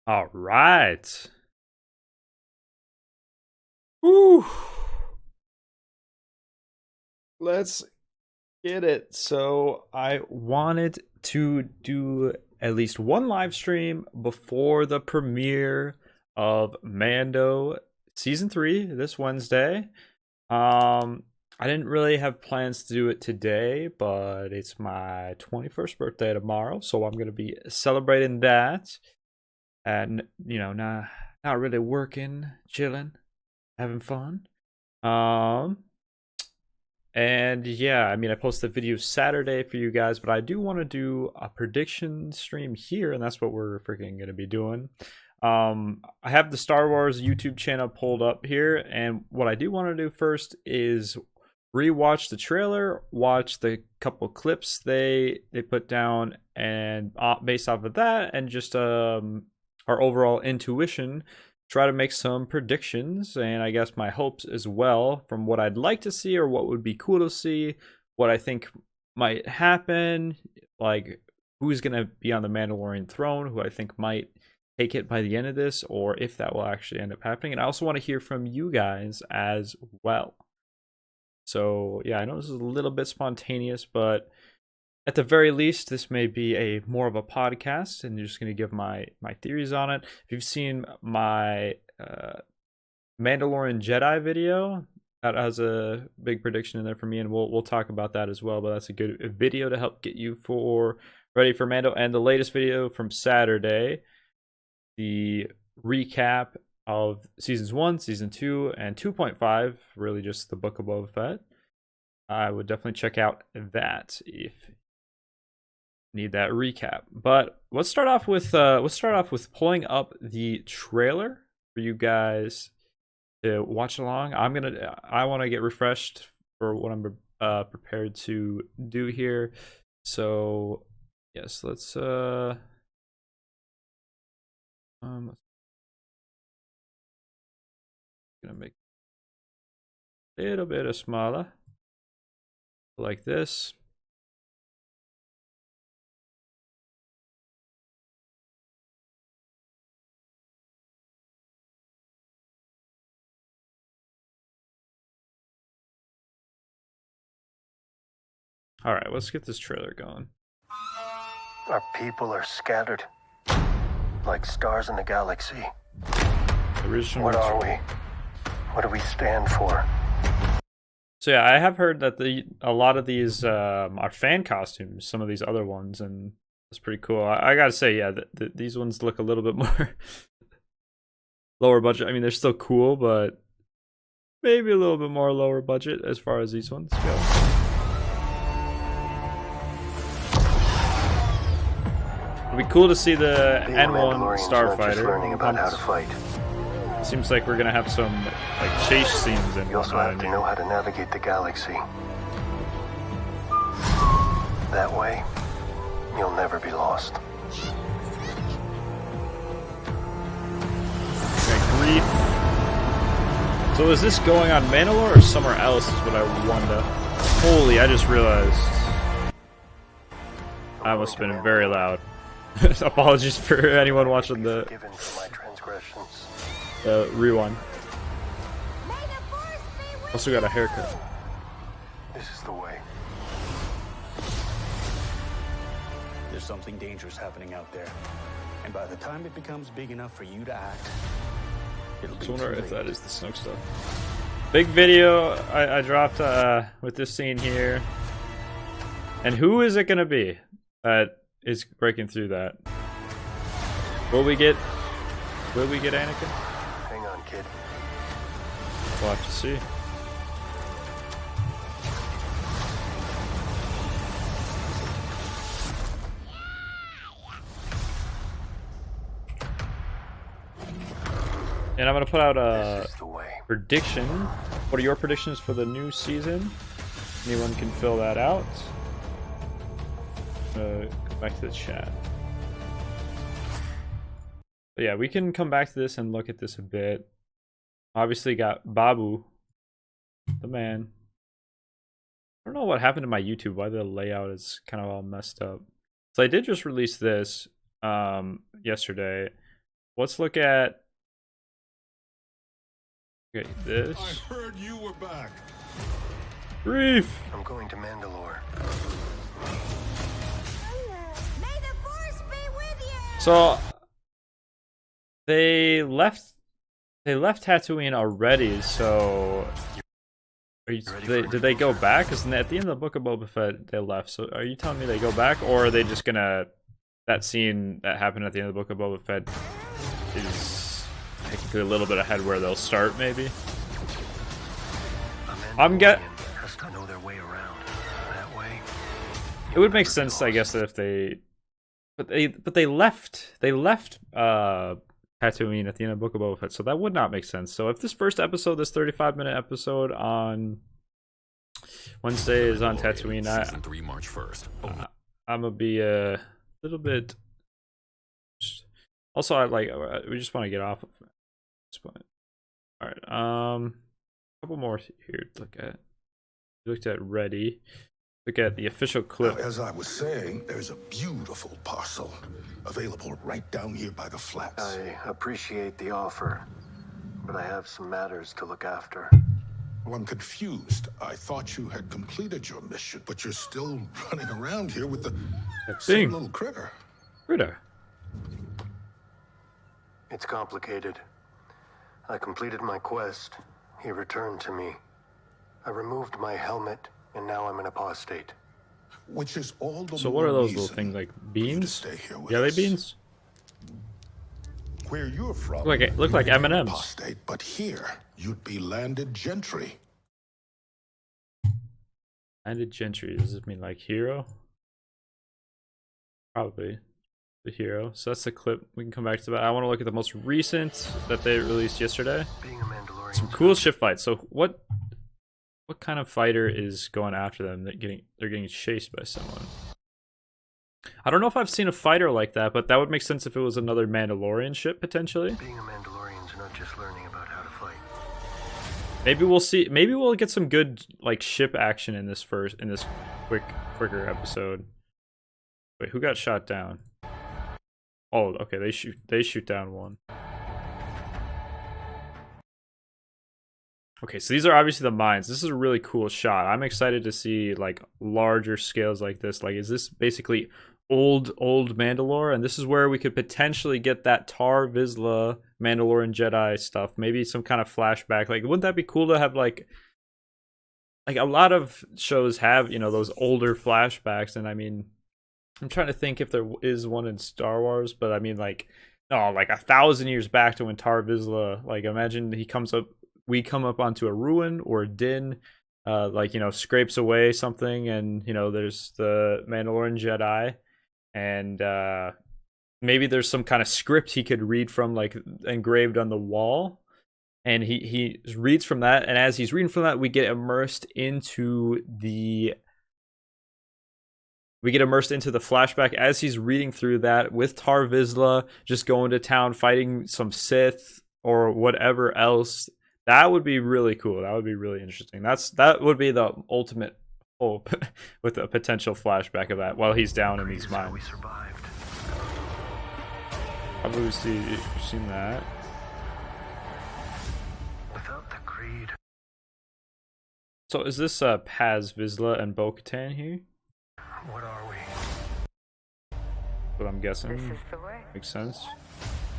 All right. Woo. Let's get it. So I wanted to do at least one live stream before the premiere of Mando season 3 this Wednesday. I didn't really have plans to do it today, but it's my 21st birthday tomorrow, so I'm going to be celebrating that and not really working, chilling, having fun. Um, and yeah, I mean, I posted a video Saturday for you guys, but I do want to do a prediction stream here, and that's what we're freaking gonna be doing. I have the Star Wars YouTube channel pulled up here, and what I do want to do first is rewatch the trailer, watch the couple clips they put down, and based off of that, and just our overall intuition, try to make some predictions and I guess my hopes as well from what I'd like to see or what would be cool to see, what I think might happen, like who's going to be on the Mandalorian throne, who I think might take it by the end of this, or if that will actually end up happening. And I also want to hear from you guys as well. So yeah, I know this is a little bit spontaneous, but at the very least, this may be a more of a podcast, and you're just going to give my theories on it. If you've seen my Mandalorian Jedi video, that has a big prediction in there for me, and we'll talk about that as well. But that's a good video to help get you ready for Mando. And the latest video from Saturday, the recap of seasons 1, season 2, and 2.5, really just the Book of Boba Fett. I would definitely check out that if need that recap. But let's start off with pulling up the trailer for you guys to watch along. I want to get refreshed for what I'm prepared to do here. So yes, let's gonna make a little bit of smaller like this. All right, let's get this trailer going. Our people are scattered like stars in the galaxy. What are we? What do we stand for? So yeah, I have heard that a lot of these are fan costumes, some of these other ones, and it's pretty cool. I gotta say, yeah, these ones look a little bit more lower budget. I mean, they're still cool, but maybe a little bit more lower budget as far as these ones go. It'd be cool to see the N1 starfighter. Learning about how to fight. Seems like we're gonna have some like chase scenes and you also have to know how to navigate the galaxy. That way, you'll never be lost. Okay, so is this going on Mandalore or somewhere else is what I wonder. Holy, I just realized. I must have been very loud. Apologies for anyone watching the rewind. Also got a haircut. This is the way. There's something dangerous happening out there. And by the time it becomes big enough for you to act, it'll be I wonder if that is the Snoke stuff. Big video I dropped with this scene here. And who is it gonna be that is breaking through that? Will we get Anakin? Hang on, kid. We'll have to see. And I'm gonna put out a prediction. What are your predictions for the new season? Anyone can fill that out. Go back to the chat. But yeah, we can come back to this and look at this a bit. Obviously got Babu, the man. I don't know what happened to my YouTube, why the layout is kind of all messed up. So I did just release this yesterday. let's look at. Okay, this. I heard you were back. Brief. I'm going to Mandalore. May the Force be with you. So they left Tatooine already. So did they go back? Because at the end of the Book of Boba Fett, they left. So are you telling me they go back, or are they just gonna that scene that happened at the end of the Book of Boba Fett is technically a little bit ahead where they'll start, maybe? I'm has to know their way around. That way, it would make sense, I guess, that if they, but they left Tatooine at the end of Book of Boba Fett, so that would not make sense. So if this first episode, this 35-minute episode on Wednesday is on Tatooine, Season 3, March 1st. I'm gonna be a little bit. Also, we just want to get off of this point. All right, couple more here to look at. We looked at Ready. Look at the official clip. Now, as I was saying, there's a beautiful parcel available right down here by the flats. I appreciate the offer, but I have some matters to look after. Well, I'm confused. I thought you had completed your mission, but you're still running around here with the same little critter. Critter. It's complicated. I completed my quest. He returned to me. I removed my helmet, and now I'm an apostate. Which is all the So what are those little things, like beans? Jelly beans? Where you're from, Look like M&Ms. apostate, but here you'd be landed gentry. Landed gentry. Does this mean like hero? Probably the hero. So that's the clip. We can come back to that. I want to look at the most recent that they released yesterday. Being a Mandalorian. Some cool ship fights. So what kind of fighter is going after them? They're getting chased by someone. I don't know if I've seen a fighter like that, but that would make sense if it was another Mandalorian ship potentially. Being a Mandalorian is not just learning about how to fight. Maybe we'll see. Maybe we'll get some good like ship action in this quicker episode. Wait, who got shot down? Oh, okay. They shoot down one. Okay, so these are obviously the mines. This is a really cool shot. I'm excited to see like larger scales like this. Like, is this basically old Mandalore? And this is where we could potentially get that Tar Vizsla Mandalorian Jedi stuff. Maybe some kind of flashback. Like, wouldn't that be cool to have like a lot of shows have, you know, those older flashbacks? And I mean, I'm trying to think if there is one in Star Wars, but I mean, like, no, like 1,000 years back to when Tar Vizsla, like, imagine we come up onto a ruin or a din, like, you know, scrapes away something, and, you know, there's the Mandalorian Jedi, and maybe there's some kind of script he could read from, like, engraved on the wall, and he reads from that, and as he's reading from that, we get immersed into the flashback as he's reading through that with Tar Vizsla just going to town fighting some Sith or whatever else. That would be really cool. That would be really interesting. That would be the ultimate hope with a potential flashback of that while he's down in these mines. We survived. Probably you've seen that. Without the creed. So is this Paz Vizsla and Bo-Katan here? What are we? What I'm guessing. This is the way. Makes sense.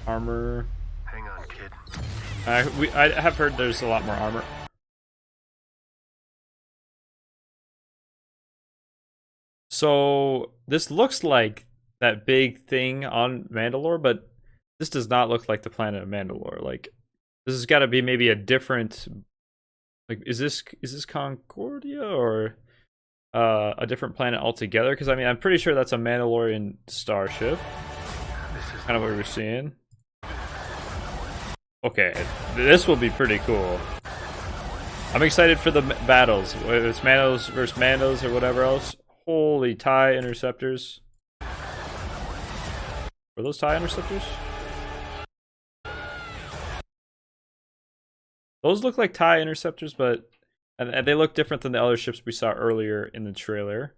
Armor. Hang on, kid. I have heard there's a lot more armor. So this looks like that big thing on Mandalore, but this does not look like the planet of Mandalore. Like, this has got to be maybe a different. Like, is this Concordia or a different planet altogether? Because I mean, I'm pretty sure that's a Mandalorian starship. This is Kind of what we're seeing. Okay, this will be pretty cool. I'm excited for the battles. Whether it's Mandos versus Mandos or whatever else. Holy TIE interceptors. Were those TIE interceptors? Those look like TIE interceptors, but and they look different than the other ships we saw earlier in the trailer.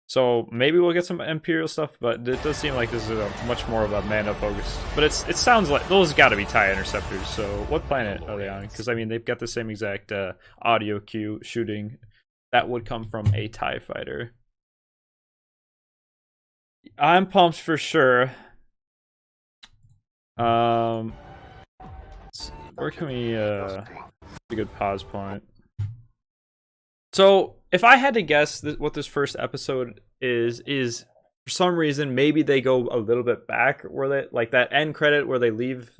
So maybe we'll get some Imperial stuff, but it does seem like this is a much more of a Mando focus. But it sounds like those got to be TIE interceptors. So what planet are they on? Because I mean they've got the same exact audio cue shooting that would come from a TIE fighter. I'm pumped for sure. Where can we a good pause point? So if I had to guess what this first episode is for some reason maybe they go a little bit back where they like that end credit where they leave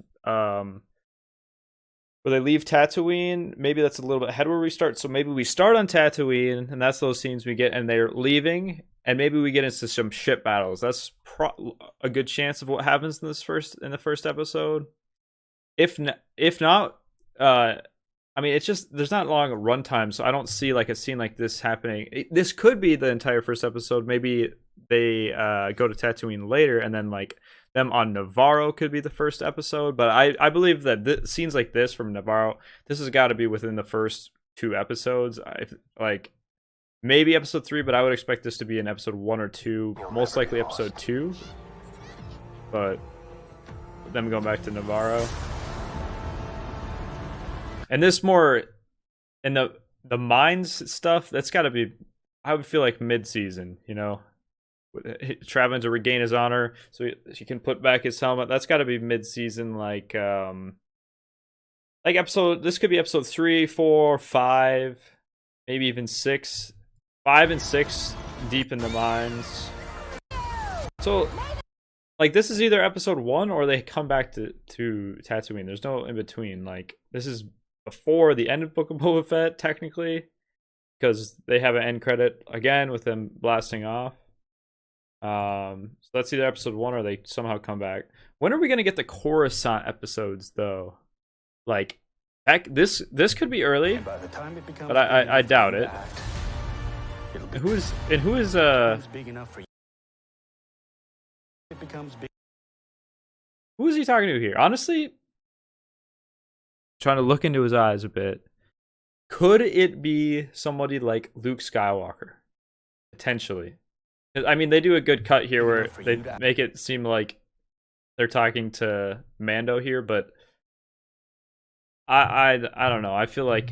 Tatooine. Maybe that's a little bit ahead where we start. So maybe we start on Tatooine and that's those scenes we get and they're leaving. And maybe we get into some ship battles. That's a good chance of what happens in the first episode. If not, I mean, it's just there's not long a runtime, so I don't see like a scene like this happening. This could be the entire first episode. Maybe they go to Tatooine later, and then like them on Navarro could be the first episode. But I believe that scenes like this from Navarro, this has got to be within the first 2 episodes. Maybe episode 3, but I would expect this to be in episode 1 or 2, most likely episode 2. But them going back to Navarro. And this more in the mines stuff, that's got to be, I would feel like mid-season, you know, traveling to regain his honor so he can put back his helmet. That's got to be mid-season, like episode. This could be episode 3, 4, 5, maybe even 6. 5 and 6 deep in the mines. So, like, this is either episode 1 or they come back to Tatooine. There's no in between. Like, this is before the end of Book of Boba Fett, technically, because they have an end credit again with them blasting off. So that's either episode 1 or they somehow come back. When are we gonna get the Coruscant episodes, though? Like, heck, this could be early, but I doubt it. Who is big enough for you. It becomes big. Who is he talking to here? Honestly, trying to look into his eyes a bit. Could it be somebody like Luke Skywalker? Potentially. I mean, they do a good cut here where they make it seem like they're talking to Mando here, but I don't know. I feel like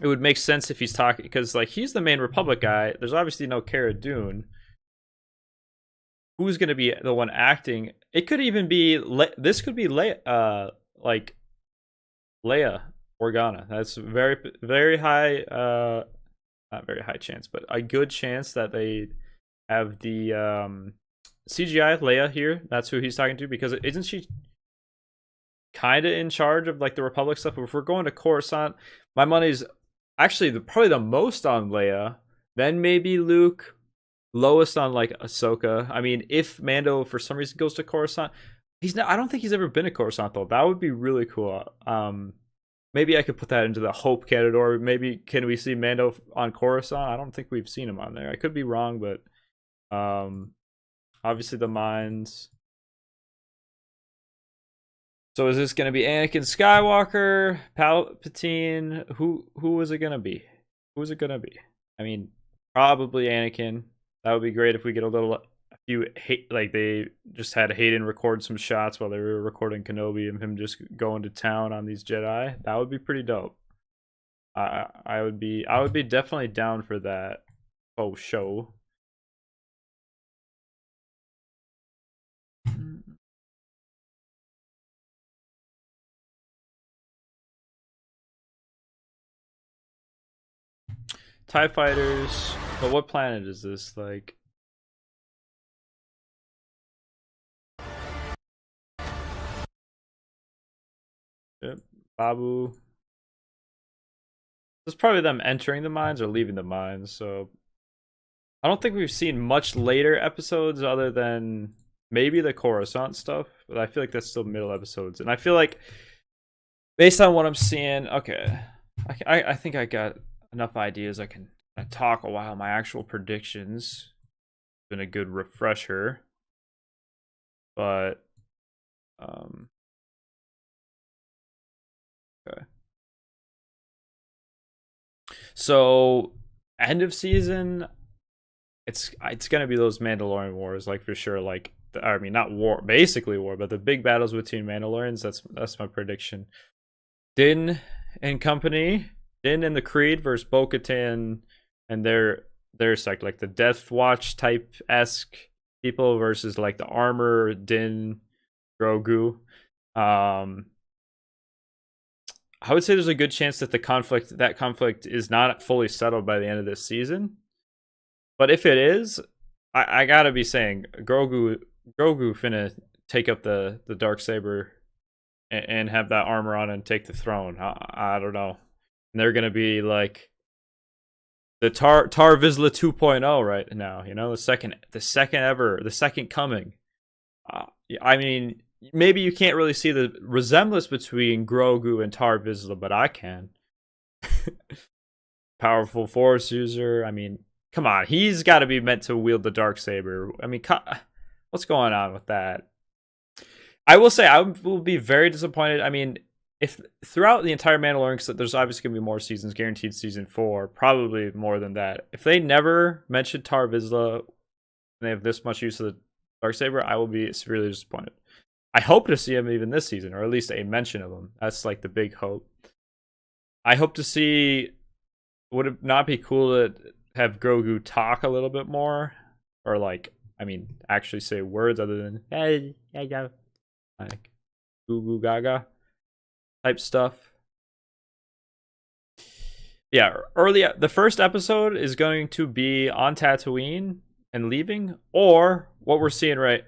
it would make sense if he's talking, because like he's the main Republic guy. There's obviously no Cara Dune. Who's gonna be the one acting? It could even be this could be Leia, like Leia Organa. That's very very high, not very high chance, but a good chance that they have the CGI Leia here. That's who he's talking to, because isn't she kind of in charge of like the Republic stuff? If we're going to Coruscant, my money's actually probably the most on Leia, then maybe Luke, lowest on like Ahsoka. I mean, if Mando for some reason goes to Coruscant, I don't think he's ever been to Coruscant though. That would be really cool. Maybe I could put that into the Hope category. Or maybe can we see Mando on Coruscant? I don't think we've seen him on there. I could be wrong, but obviously the mines. So is this going to be Anakin Skywalker, Palpatine? Who is it going to be? Who is it going to be? I mean, probably Anakin. That would be great if we get a few like they just had Hayden record some shots while they were recording Kenobi and him just going to town on these Jedi. That would be pretty dope. I would be definitely down for that. Oh, show. TIE fighters, but what planet is this? Like, yep, Babu. This is probably them entering the mines or leaving the mines. So I don't think we've seen much later episodes other than maybe the Coruscant stuff, but I feel like that's still middle episodes. And I feel like based on what I'm seeing, okay, I think I got enough ideas. I can talk a while. My actual predictions been a good refresher, but okay. So end of season, it's gonna be those Mandalorian wars, like for sure. Like I mean, not war, basically war, but the big battles between Mandalorians. That's my prediction. Din and company, Din and the Creed versus Bo-Katan and their sect, like the Death Watch type esque people versus like the armor Din, Grogu. I would say there's a good chance that that conflict is not fully settled by the end of this season. But if it is, I gotta be saying Grogu finna take up the Darksaber and have that armor on and take the throne. I don't know. And they're gonna be like the Tar Vizsla 2.0 right now. You know, the second coming. I mean, maybe you can't really see the resemblance between Grogu and Tar Vizsla, but I can. Powerful Force user. I mean, come on, he's got to be meant to wield the Darksaber. I mean, what's going on with that? I will say I will be very disappointed. I mean, if throughout the entire Mandalorian, because there's obviously going to be more seasons, guaranteed season 4, probably more than that. If they never mention Tar Vizsla and they have this much use of the Darksaber, I will be severely disappointed. I hope to see him even this season, or at least a mention of him. That's like the big hope. I hope to see. Would it not be cool to have Grogu talk a little bit more, or like, I mean, actually say words other than "hey, yeah," like "goo goo gaga" type stuff? Yeah, the first episode is going to be on Tatooine and leaving, or what we're seeing right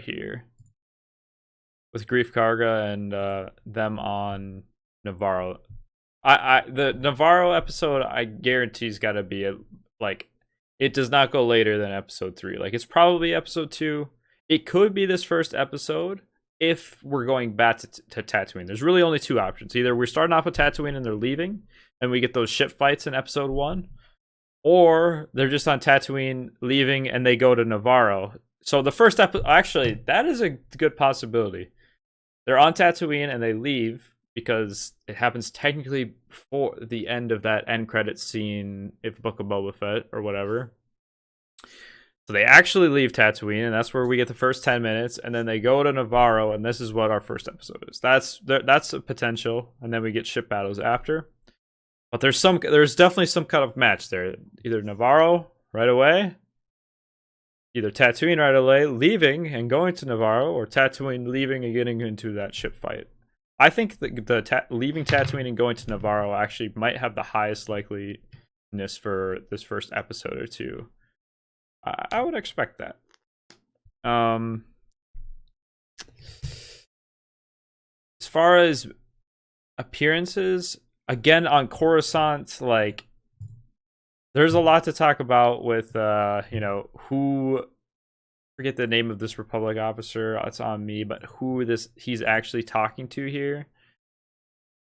here with Grief Karga and them on Navarro. The Navarro episode, I guarantee, has got to be like, it does not go later than episode 3. Like, it's probably episode 2. It could be this first episode if we're going back to Tatooine. There's really only 2 options. Either we're starting off with Tatooine and they're leaving, and we get those ship fights in episode 1, or they're just on Tatooine, leaving, and they go to Navarro. So the first episode, actually, that is a good possibility. They're on Tatooine and they leave because it happens technically before the end of that end credits scene, if Book of Boba Fett or whatever. So they actually leave Tatooine, and that's where we get the first 10 minutes, and then they go to Navarro, and this is what our first episode is. That's a potential, and then we get ship battles after. But there's definitely some kind of match there. Either Navarro right away, either Tatooine right away, leaving and going to Navarro, or Tatooine leaving and getting into that ship fight. I think leaving Tatooine and going to Navarro actually might have the highest likeliness for this first episode or 2. I would expect that. As far as appearances, again on Coruscant, like, there's a lot to talk about with who, forget the name of this Republic officer, it's on me, but who he's actually talking to here.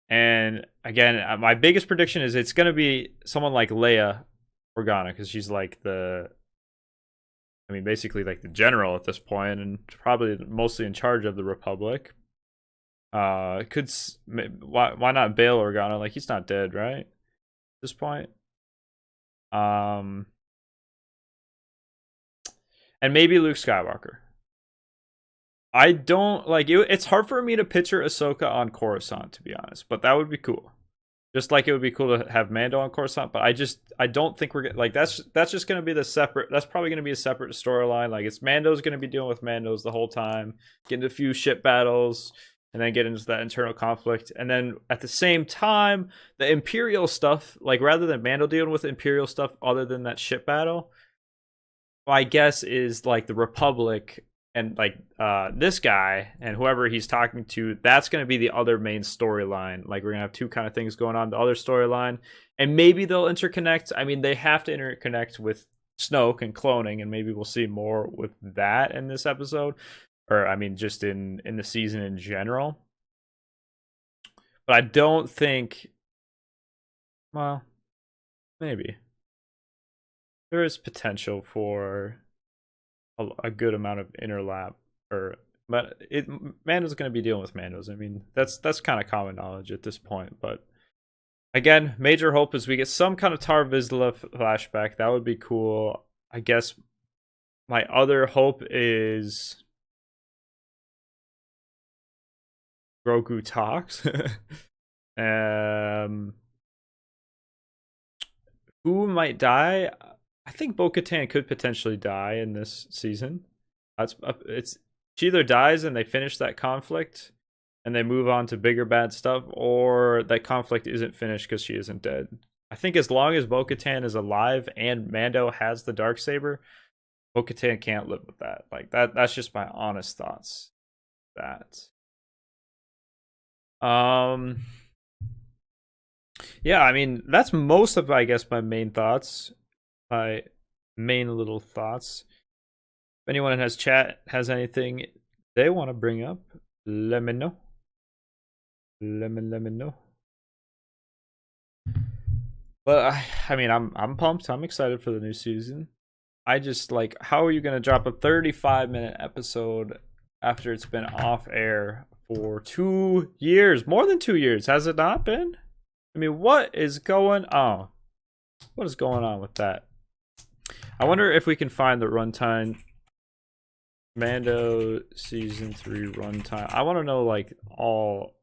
And again, my biggest prediction is it's going to be someone like Leia Organa, because she's like basically like the general at this point, and probably mostly in charge of the Republic. Why not Bail Organa? Like, he's not dead, right? At this point. And maybe Luke Skywalker. I don't like it. It's hard for me to picture Ahsoka on Coruscant, to be honest, but that would be cool. Just like it would be cool to have Mando on Coruscant, but I don't think we're like that's just going to be that's probably going to be a separate storyline. Like, it's Mando's going to be dealing with Mandos the whole time, getting a few ship battles, and then get into that internal conflict. And then at the same time, the Imperial stuff, like, rather than Mando dealing with Imperial stuff other than that ship battle, my guess is like the Republic and like this guy and whoever he's talking to, that's going to be the other main storyline. Like, we're going to have 2 kind of things going on, the other storyline, and maybe they'll interconnect. I mean, they have to interconnect with Snoke and cloning, and maybe we'll see more with that in this episode, or I mean just in the season in general. But I don't think, well, maybe there is potential for a good amount of interlap or But Mando's going to be dealing with Mandos. I mean, that's kind of common knowledge at this point. But again, major hope is we get some kind of Tar Vizsla flashback. That would be cool. I guess my other hope is Grogu talks. Who might die? I think Bo-Katan could potentially die in this season. She either dies and they finish that conflict and they move on to bigger bad stuff, or that conflict isn't finished because she isn't dead. I think as long as Bo-Katan is alive and Mando has the Darksaber, Bo-Katan can't live with that. Like that's just my honest thoughts. Yeah, I mean, that's most of, I guess, my main thoughts. My main little thoughts. If anyone in chat has anything they want to bring up, let me know. Let me know. But I mean, I'm pumped. I'm excited for the new season. I just like, how are you going to drop a 35-minute episode after it's been off air for 2 years? More than 2 years, has it not been? I mean, what is going on? What is going on with that? I wonder if we can find the runtime. Mando season 3 runtime. I want to know like all.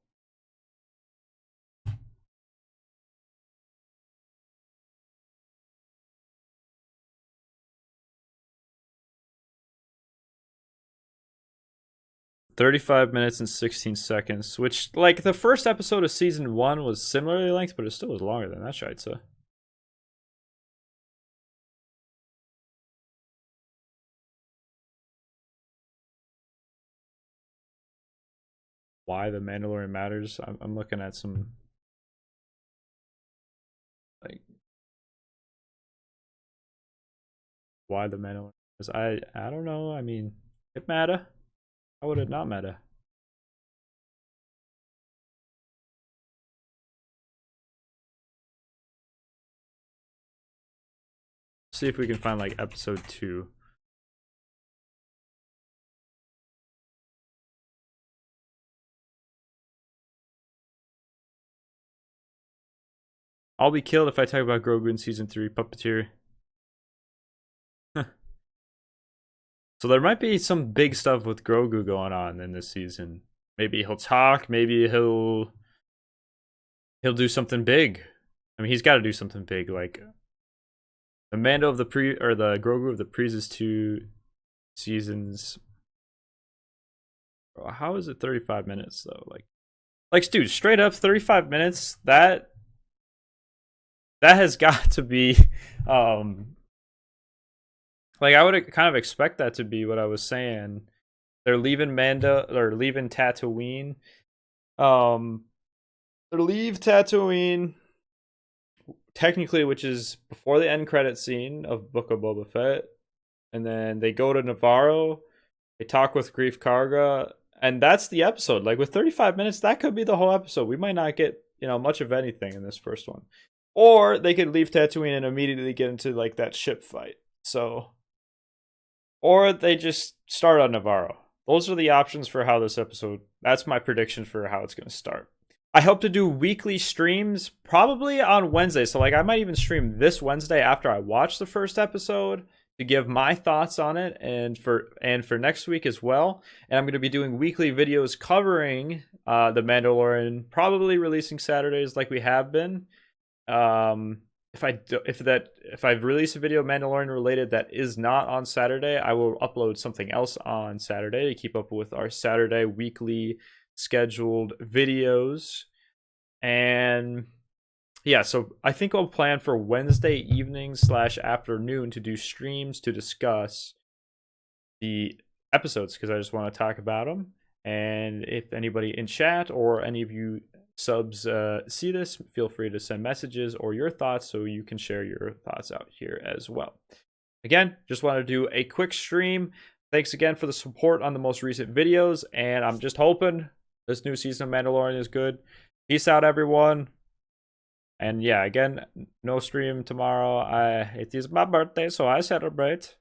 "35 minutes and 16 seconds," which, like, the first episode of season 1 was similarly length, but it still was longer than that, shite, so. Why the Mandalorian matters? I'm looking at some, like, why the Mandalorian matters. I don't know. I mean, it matter. How would it not matter? See if we can find like episode 2. I'll be killed if I talk about Grogu in season 3 puppeteer. So there might be some big stuff with Grogu going on in this season. Maybe he'll talk. Maybe he'll do something big. I mean, he's got to do something big. Like the Mando of the the Grogu of the previous 2 seasons. How is it 35 minutes though? Like, dude, straight up 35 minutes. That has got to be. Like, I would kind of expect that to be what I was saying. They're leaving leaving Tatooine. They leave Tatooine, technically, which is before the end credit scene of Book of Boba Fett. And then they go to Navarro. They talk with Grief Karga. And that's the episode. Like, with 35 minutes, that could be the whole episode. We might not get, much of anything in this first one. Or they could leave Tatooine and immediately get into, like, that ship fight. So... Or they just start on Navarro. Those are the options for how this episode... That's my prediction for how it's going to start. I hope to do weekly streams, probably on Wednesday. So, like, I might even stream this Wednesday after I watch the first episode to give my thoughts on it, and for next week as well. And I'm going to be doing weekly videos covering The Mandalorian, probably releasing Saturdays like we have been. If I release a video Mandalorian related that is not on Saturday, I will upload something else on Saturday to keep up with our Saturday weekly scheduled videos. And yeah, so I think I'll plan for Wednesday evening / afternoon to do streams to discuss the episodes, because I just want to talk about them. And if anybody in chat or any of you subs see this, feel free to send messages or your thoughts so you can share your thoughts out here as well. Again, just want to do a quick stream. Thanks again for the support on the most recent videos, and I'm just hoping this new season of Mandalorian is good. Peace out, everyone. And yeah, again, no stream tomorrow. It is my birthday, so I celebrate.